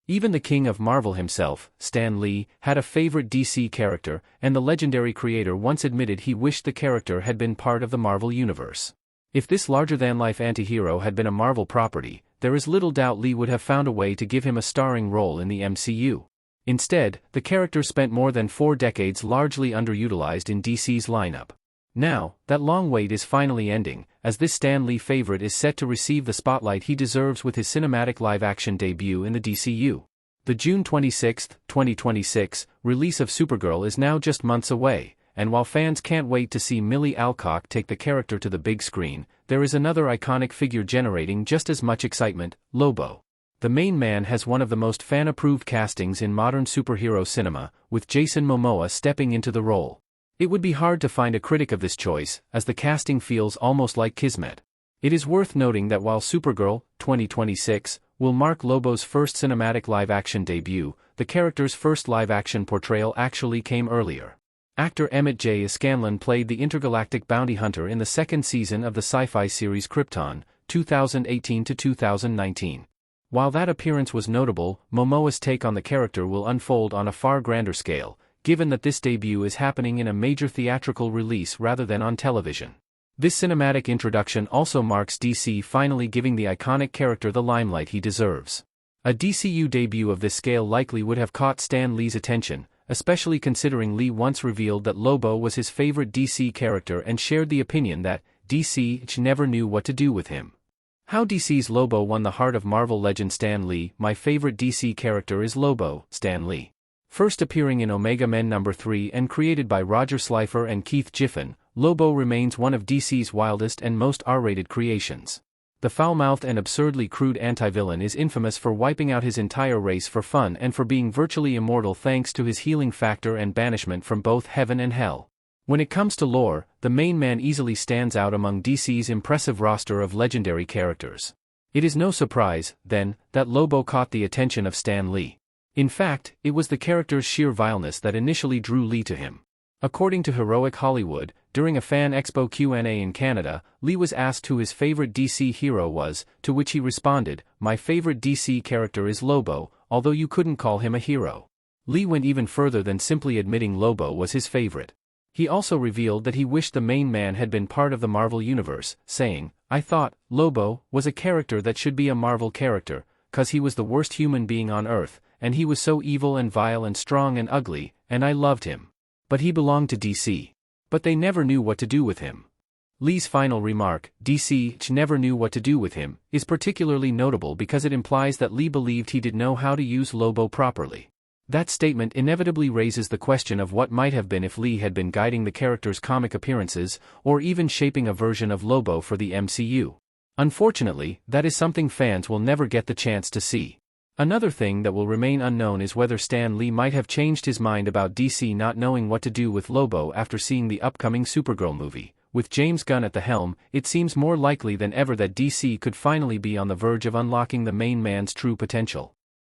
Even the king of Marvel himself, Stan Lee, had a favorite DC character, and the legendary creator once admitted he wished the character had been part of the Marvel universe. If this larger-than-life antihero had been a Marvel property, there is little doubt Lee would have found a way to give him a starring role in the MCU. Instead, the character spent more than 4 decades largely underutilized in DC's lineup. Now, that long wait is finally ending, as this Stan Lee favorite is set to receive the spotlight he deserves with his cinematic live-action debut in the DCU. The June 26, 2026, release of Supergirl is now just months away, and while fans can't wait to see Millie Alcock take the character to the big screen, there is another iconic figure generating just as much excitement: Lobo. The main man has one of the most fan-approved castings in modern superhero cinema, with Jason Momoa stepping into the role. It would be hard to find a critic of this choice, as the casting feels almost like kismet. It is worth noting that while Supergirl, 2026, will mark Lobo's first cinematic live-action debut, the character's first live-action portrayal actually came earlier. Actor Emmett J. Scanlon played the intergalactic bounty hunter in the second season of the sci-fi series Krypton, 2018 to 2019. While that appearance was notable, Momoa's take on the character will unfold on a far grander scale, given that this debut is happening in a major theatrical release rather than on television. This cinematic introduction also marks DC finally giving the iconic character the limelight he deserves. A DCU debut of this scale likely would have caught Stan Lee's attention, especially considering Lee once revealed that Lobo was his favorite DC character and shared the opinion that DC never knew what to do with him. How DC's Lobo won the heart of Marvel legend Stan Lee. My favorite DC character is Lobo, Stan Lee. First appearing in Omega Men #3 and created by Roger Slifer and Keith Giffen, Lobo remains one of DC's wildest and most R-rated creations. The foul-mouthed and absurdly crude anti-villain is infamous for wiping out his entire race for fun and for being virtually immortal thanks to his healing factor and banishment from both heaven and hell. When it comes to lore, the main man easily stands out among DC's impressive roster of legendary characters. It is no surprise, then, that Lobo caught the attention of Stan Lee. In fact, it was the character's sheer vileness that initially drew Lee to him. According to Heroic Hollywood, during a Fan Expo Q&A in Canada, Lee was asked who his favorite DC hero was, to which he responded, "My favorite DC character is Lobo, although you couldn't call him a hero." Lee went even further than simply admitting Lobo was his favorite. He also revealed that he wished the main man had been part of the Marvel universe, saying, "I thought Lobo was a character that should be a Marvel character, 'cause he was the worst human being on Earth, and he was so evil and vile and strong and ugly, and I loved him. But he belonged to DC. But they never knew what to do with him." Lee's final remark, "DC never knew what to do with him," is particularly notable because it implies that Lee believed he did know how to use Lobo properly. That statement inevitably raises the question of what might have been if Lee had been guiding the character's comic appearances, or even shaping a version of Lobo for the MCU. Unfortunately, that is something fans will never get the chance to see. Another thing that will remain unknown is whether Stan Lee might have changed his mind about DC not knowing what to do with Lobo after seeing the upcoming Supergirl movie. With James Gunn at the helm, it seems more likely than ever that DC could finally be on the verge of unlocking the main man's true potential.